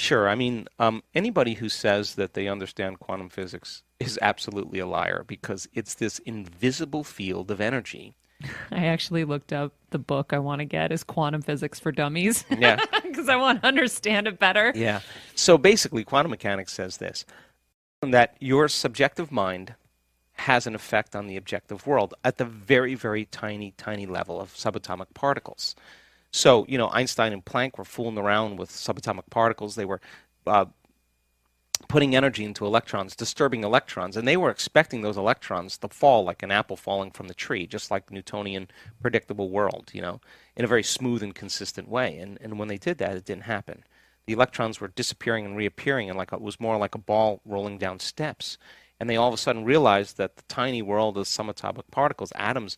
Sure. I mean, anybody who says that they understand quantum physics is absolutely a liar because it's this invisible field of energy. I actually looked up the book I want to get is Quantum Physics for Dummies Yeah. because I want to understand it better. Yeah. So basically, quantum mechanics says this, that your subjective mind has an effect on the objective world at the very, very tiny, tiny level of subatomic particles. So, Einstein and Planck were fooling around with subatomic particles. They were uh, putting energy into electrons, disturbing electrons, and they were expecting those electrons to fall like an apple falling from the tree, just like the Newtonian predictable world, in a very smooth and consistent way. And when they did that, it didn't happen. The electrons were disappearing and reappearing, and it was more like a ball rolling down steps. And they all of a sudden realized that the tiny world of subatomic particles, atoms,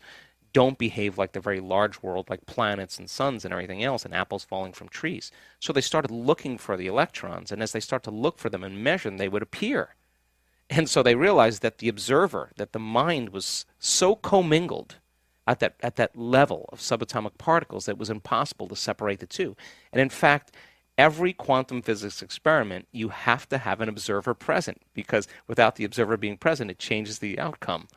don't behave like the very large world, like planets and suns and everything else, and apples falling from trees. So they started looking for the electrons, and as they start to look for them and measure them, they would appear. And so they realized that the observer, that the mind was so commingled at that level of subatomic particles that it was impossible to separate the two. And in fact, every quantum physics experiment, you have to have an observer present because without the observer being present, it changes the outcome.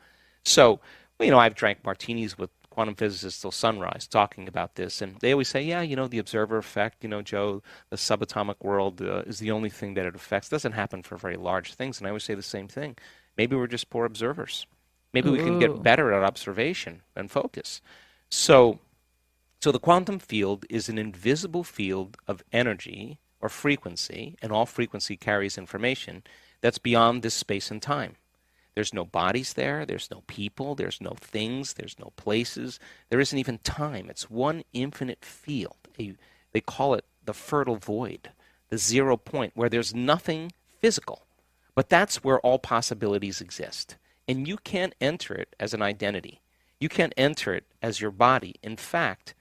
So, I've drank martinis with quantum physicists till sunrise talking about this, and they always say, yeah, the observer effect, Joe, the subatomic world is the only thing that it affects. It doesn't happen for very large things, and I always say the same thing. Maybe we're just poor observers. Maybe we can get Ooh. better at observation and focus. So, so the quantum field is an invisible field of energy or frequency, and all frequency carries information that's beyond this space and time. There's no bodies there, there's no people, there's no things, there's no places, there isn't even time. It's one infinite field. They call it the fertile void, the 0 point, where there's nothing physical. But that's where all possibilities exist. And you can't enter it as an identity. You can't enter it as your body. In fact,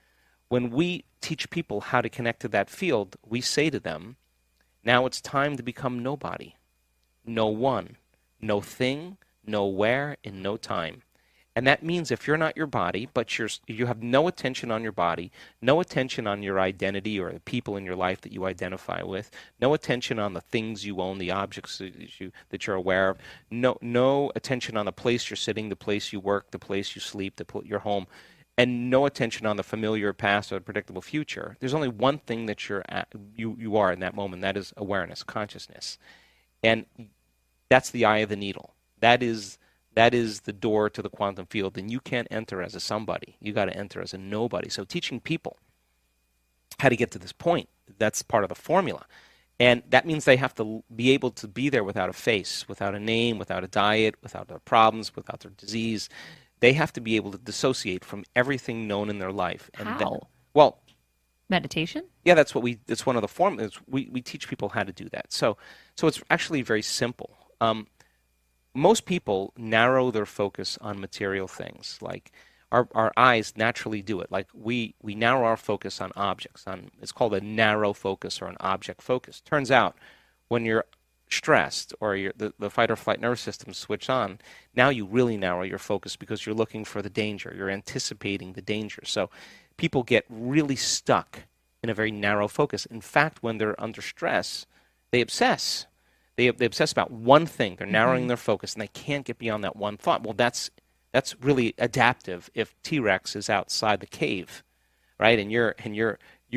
when we teach people how to connect to that field, we say to them, now it's time to become nobody, no one, no thing, no where, in no time. And that means if you're not your body, but you have no attention on your body, no attention on your identity or the people in your life that you identify with, no attention on the things you own, the objects that you're aware of, no attention on the place you're sitting, the place you work, the place you sleep, your home, and no attention on the familiar past or the predictable future. There's only one thing that you are in that moment. That is awareness, consciousness, and that's the eye of the needle. That is the door to the quantum field, and you can't enter as a somebody. You got to enter as a nobody. So teaching people how to get to this point, that's part of the formula. And that means they have to be able to be there without a face, without a name, without a diet, without their problems, without their disease. They have to be able to dissociate from everything known in their life. And that, How? well, Meditation? yeah, it's one of the formulas. We teach people how to do that. So it's actually very simple. Most people narrow their focus on material things. Like our eyes naturally do it. Like we narrow our focus on objects. It's called a narrow focus or an object focus. Turns out when you're stressed or the fight or flight nervous system switch on, now you really narrow your focus because you're looking for the danger. You're anticipating the danger. So people get really stuck in a very narrow focus. In fact, when they're under stress, they obsess. They obsess about one thing. They're narrowing Hmm. their focus, and they can't get beyond that one thought. Well, that's really adaptive if T-Rex is outside the cave, right? And you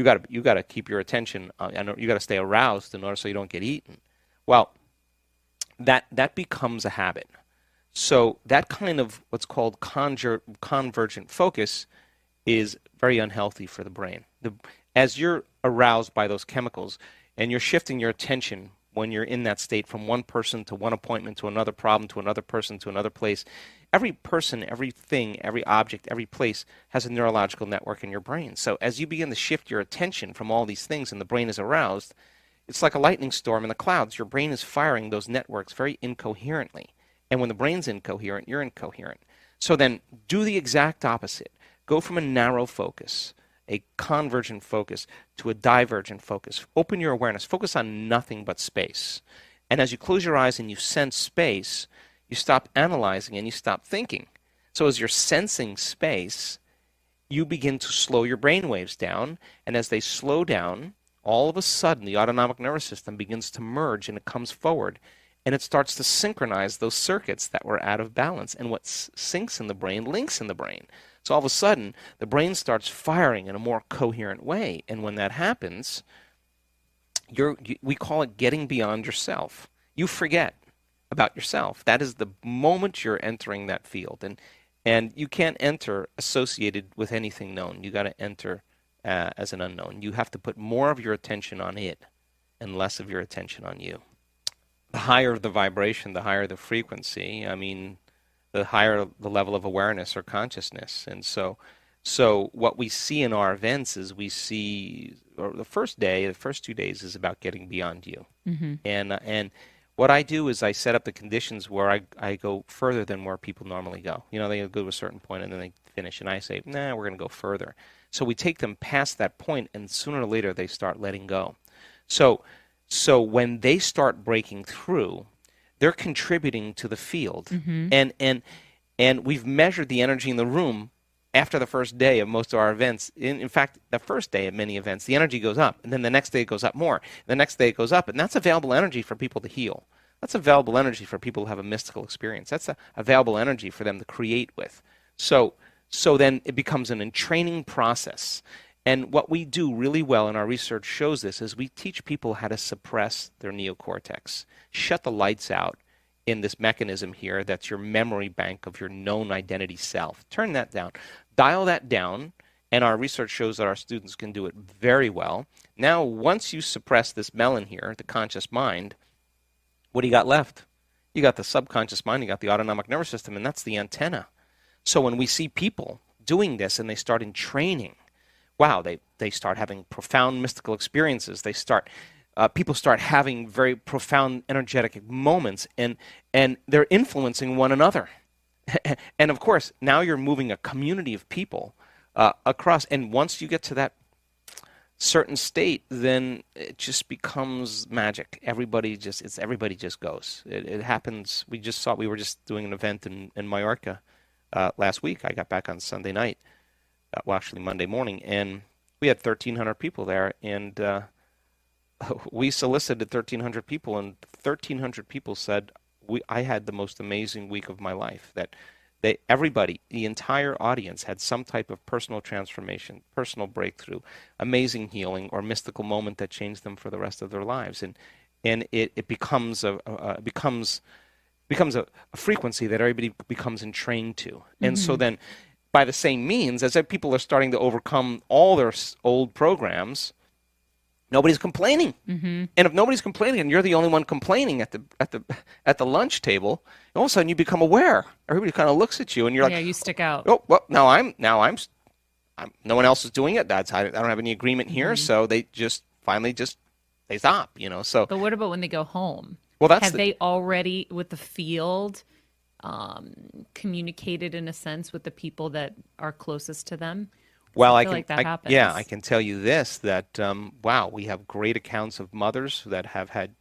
got to keep your attention. And you got to stay aroused in order so you don't get eaten. Well, that becomes a habit. So that kind of what's called convergent focus is very unhealthy for the brain. As you're aroused by those chemicals and you're shifting your attention when you're in that state from one person to one appointment to another problem to another person to another place, every person, everything, every object, every place has a neurological network in your brain. So as you begin to shift your attention from all these things and the brain is aroused, it's like a lightning storm in the clouds. Your brain is firing those networks very incoherently. And when the brain's incoherent, you're incoherent. So then do the exact opposite. Go from a narrow focus, a convergent focus, to a divergent focus. Open your awareness. Focus on nothing but space. And as you close your eyes and you sense space, you stop analyzing and you stop thinking. So as you're sensing space, you begin to slow your brain waves down. And as they slow down, all of a sudden the autonomic nervous system begins to merge and it comes forward and it starts to synchronize those circuits that were out of balance. And what syncs in the brain links in the brain. So all of a sudden, the brain starts firing in a more coherent way. And when that happens, we call it getting beyond yourself. You forget about yourself. That is the moment you're entering that field. And you can't enter associated with anything known. You got to enter as an unknown. You have to put more of your attention on it and less of your attention on you. The higher the vibration, the higher the frequency. I mean, the higher the level of awareness or consciousness. And so what we see in our events is we see, or the first 2 days is about getting beyond you. Mm-hmm. And what I do is I set up the conditions where I go further than where people normally go. You know, they go to a certain point and then they finish, and I say, nah, we're going to go further. So we take them past that point, and sooner or later they start letting go. So when they start breaking through, they're contributing to the field. Mm-hmm. And we've measured the energy in the room after the first day of most of our events. In fact, the first day of many events, the energy goes up, and then the next day it goes up more. The next day it goes up, and that's available energy for people to heal. That's available energy for people who have a mystical experience. That's available energy for them to create with. So then it becomes an entraining process. And what we do really well, and our research shows this, is we teach people how to suppress their neocortex, shut the lights out in this mechanism here that's your memory bank of your known identity self. Turn that down. Dial that down, and our research shows that our students can do it very well. Now, once you suppress this melon here, the conscious mind, what do you got left? You got the subconscious mind, you got the autonomic nervous system, and that's the antenna. So when we see people doing this and they start in training, wow, they start having profound mystical experiences. They start, people start having very profound energetic moments, and they're influencing one another. And of course, now you're moving a community of people across. And once you get to that certain state, then it just becomes magic. Everybody just goes. It happens. We were just doing an event in Mallorca last week. I got back on Sunday night. Well, actually Monday morning, and we had 1,300 people there, and we solicited 1,300 people, and 1,300 people said, I had the most amazing week of my life. That everybody, the entire audience, had some type of personal transformation, personal breakthrough, amazing healing, or mystical moment that changed them for the rest of their lives, and it becomes a frequency that everybody becomes entrained to, and so then. By the same means, as people are starting to overcome all their old programs, nobody's complaining. Mm-hmm. And if nobody's complaining, and you're the only one complaining at the lunch table, all of a sudden you become aware. Everybody kind of looks at you, and you're like, yeah, you stick out. oh, well, now I'm no one else is doing it. I don't have any agreement here, so they just finally they stop. So. But what about when they go home? Well, have they already with the field? Communicated in a sense with the people that are closest to them? Well, I feel like that happens. Yeah, I can tell you this, that, wow, we have great accounts of mothers that have had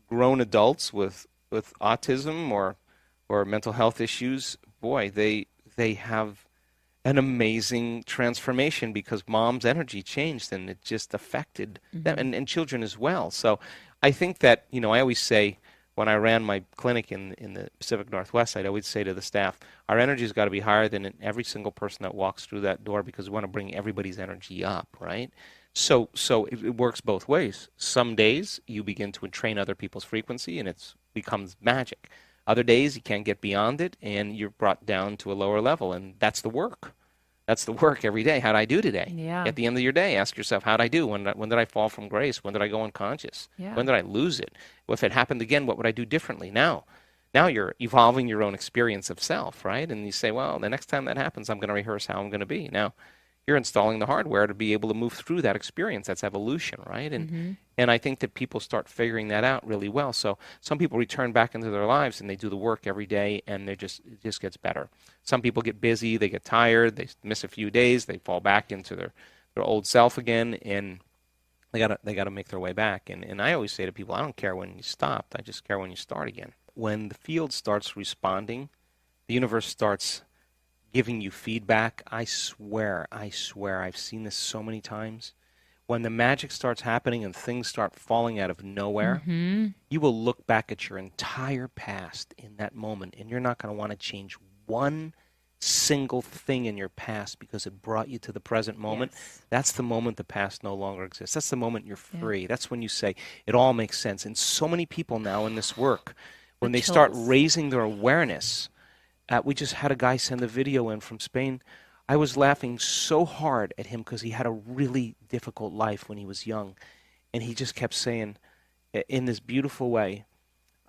grown adults with autism or mental health issues. Boy, they have an amazing transformation because mom's energy changed and it just affected them and children as well. So I think that, I always say, when I ran my clinic in the Pacific Northwest, I'd always say to the staff, our energy's got to be higher than every single person that walks through that door because we want to bring everybody's energy up, right? So it works both ways. Some days you begin to entrain other people's frequency and it becomes magic. Other days you can't get beyond it and you're brought down to a lower level, and that's the work. That's the work every day. How did I do today? Yeah. At the end of your day, ask yourself, how did I do? When did I fall from grace? When did I go unconscious? Yeah. When did I lose it? Well, if it happened again, what would I do differently? Now you're evolving your own experience of self, right? And you say, well, the next time that happens, I'm going to rehearse how I'm going to be. Now, you're installing the hardware to be able to move through that experience. That's evolution, right? And I think that people start figuring that out really well. So some people return back into their lives and they do the work every day, and it just gets better. Some people get busy, they get tired, they miss a few days, they fall back into their old self again, and they gotta make their way back. And I always say to people, I don't care when you stopped, I just care when you start again. When the field starts responding, the universe starts giving you feedback. I swear, I've seen this so many times. when the magic starts happening and things start falling out of nowhere, Mm-hmm. you will look back at your entire past in that moment, and you're not going to want to change one single thing in your past because it brought you to the present moment. Yes. That's the moment the past no longer exists. That's the moment you're Yeah. free. That's when you say it all makes sense. And so many people now in this work, The when they start chills. raising their awareness, we just had a guy send a video in from Spain. I was laughing so hard at him because he had a really difficult life when he was young. And he just kept saying, in this beautiful way,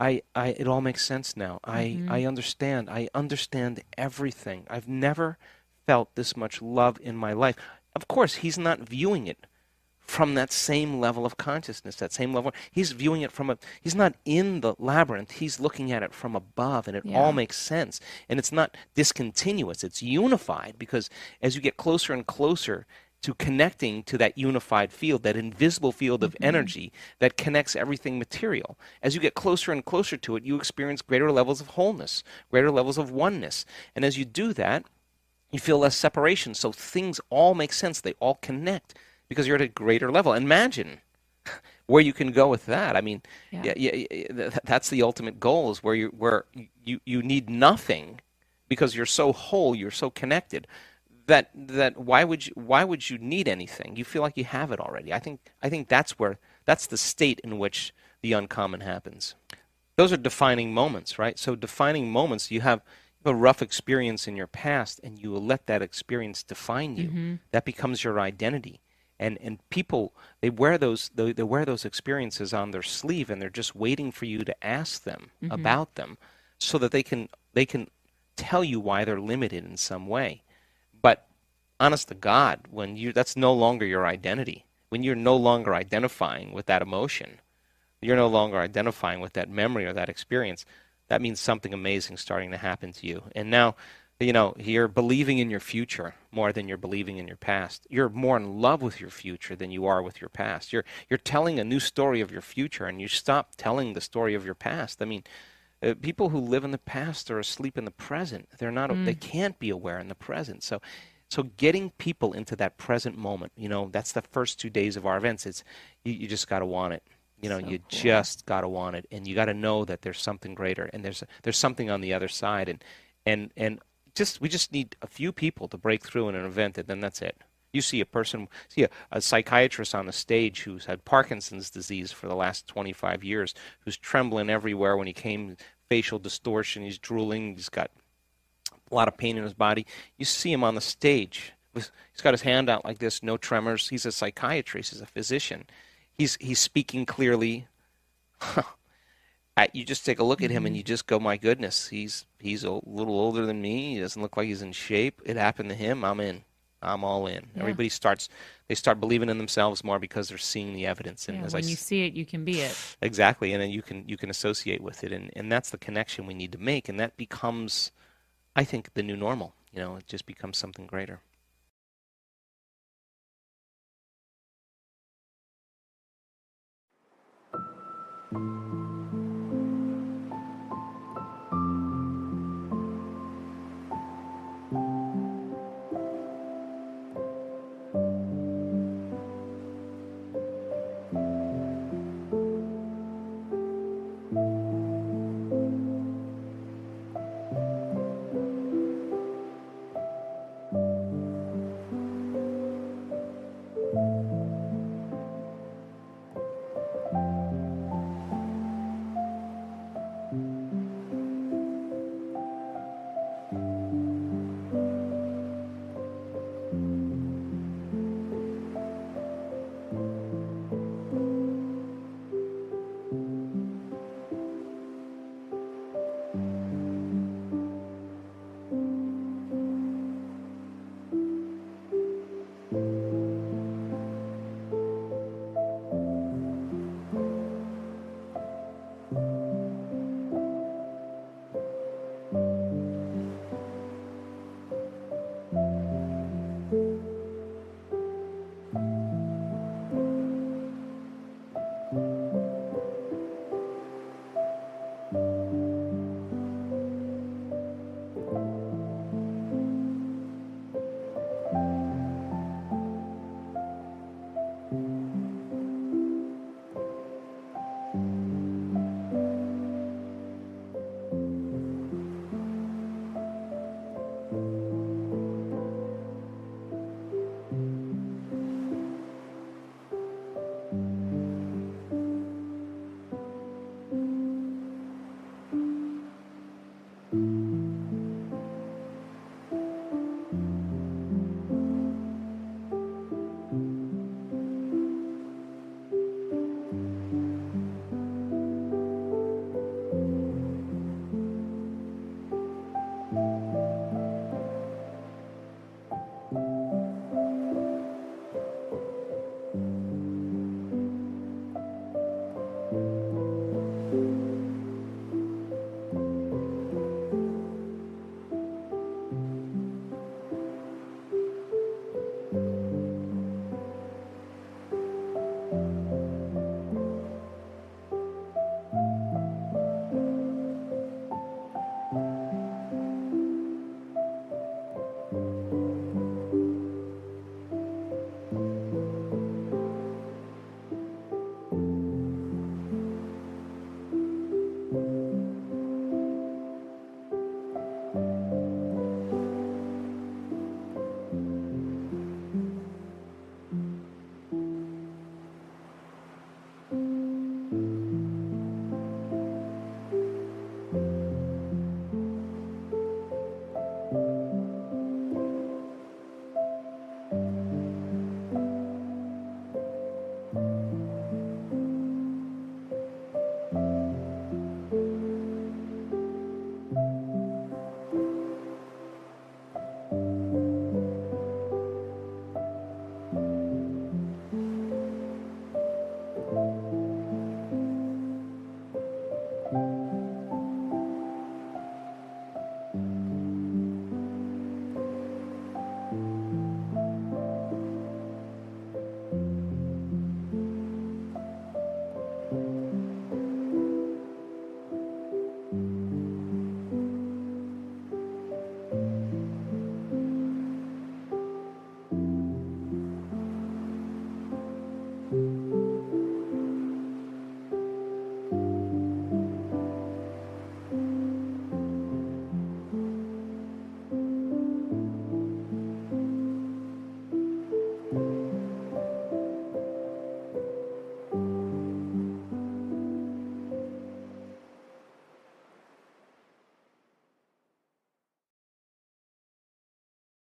it all makes sense now. Mm-hmm. I understand. I understand everything. I've never felt this much love in my life. Of course, he's not viewing it from that same level of consciousness, that same level. He's viewing it he's not in the labyrinth. He's looking at it from above, and it all Yeah. makes sense. And it's not discontinuous. It's unified because as you get closer and closer to connecting to that unified field, that invisible field of Mm-hmm. energy that connects everything material. As you get closer and closer to it, you experience greater levels of wholeness, greater levels of oneness. And as you do that, you feel less separation. So things all make sense. They all connect because you're at a greater level. Imagine where you can go with that. I mean, Yeah. yeah, that's the ultimate goal is where you need nothing because you're so whole, you're so connected that why would you need anything? You feel like you have it already. I think that's the state in which the uncommon happens. Those are defining moments, right? So defining moments, you have a rough experience in your past and you will let that experience define you. Mm-hmm. That becomes your identity. And people they wear those experiences on their sleeve and they're just waiting for you to ask them Mm-hmm. about them so that they can tell you why they're limited in some way. But honest to God, when you that's no longer your identity. When you're no longer identifying with that emotion, you're no longer identifying with that memory or that experience, that means something amazing starting to happen to you. And now, you're believing in your future more than you're believing in your past. You're more in love with your future than you are with your past. You're telling a new story of your future, and you stop telling the story of your past. I mean, people who live in the past are asleep in the present. They Mm. can't be aware in the present. So getting people into that present moment, that's the first 2 days of our events. It's you just got to want it. So You cool. just got to want it, and you got to know that there's something greater, and there's something on the other side, and we just need a few people to break through in an event, and then that's it. You see a psychiatrist on the stage who's had Parkinson's disease for the last 25 years, who's trembling everywhere when he came, facial distortion, he's drooling, he's got a lot of pain in his body. You see him on the stage. He's got his hand out like this, no tremors. He's a psychiatrist, he's a physician. He's speaking clearly. You just take a look at him and Mm-hmm. you just go, my goodness, he's a little older than me. He doesn't look like he's in shape. It happened to him. I'm in. I'm all in. Yeah. They start believing in themselves more because they're seeing the evidence. And Yeah. as When you see it, you can be it. exactly, and then you can associate with it, and that's the connection we need to make, and that becomes, I think, the new normal. It just becomes something greater.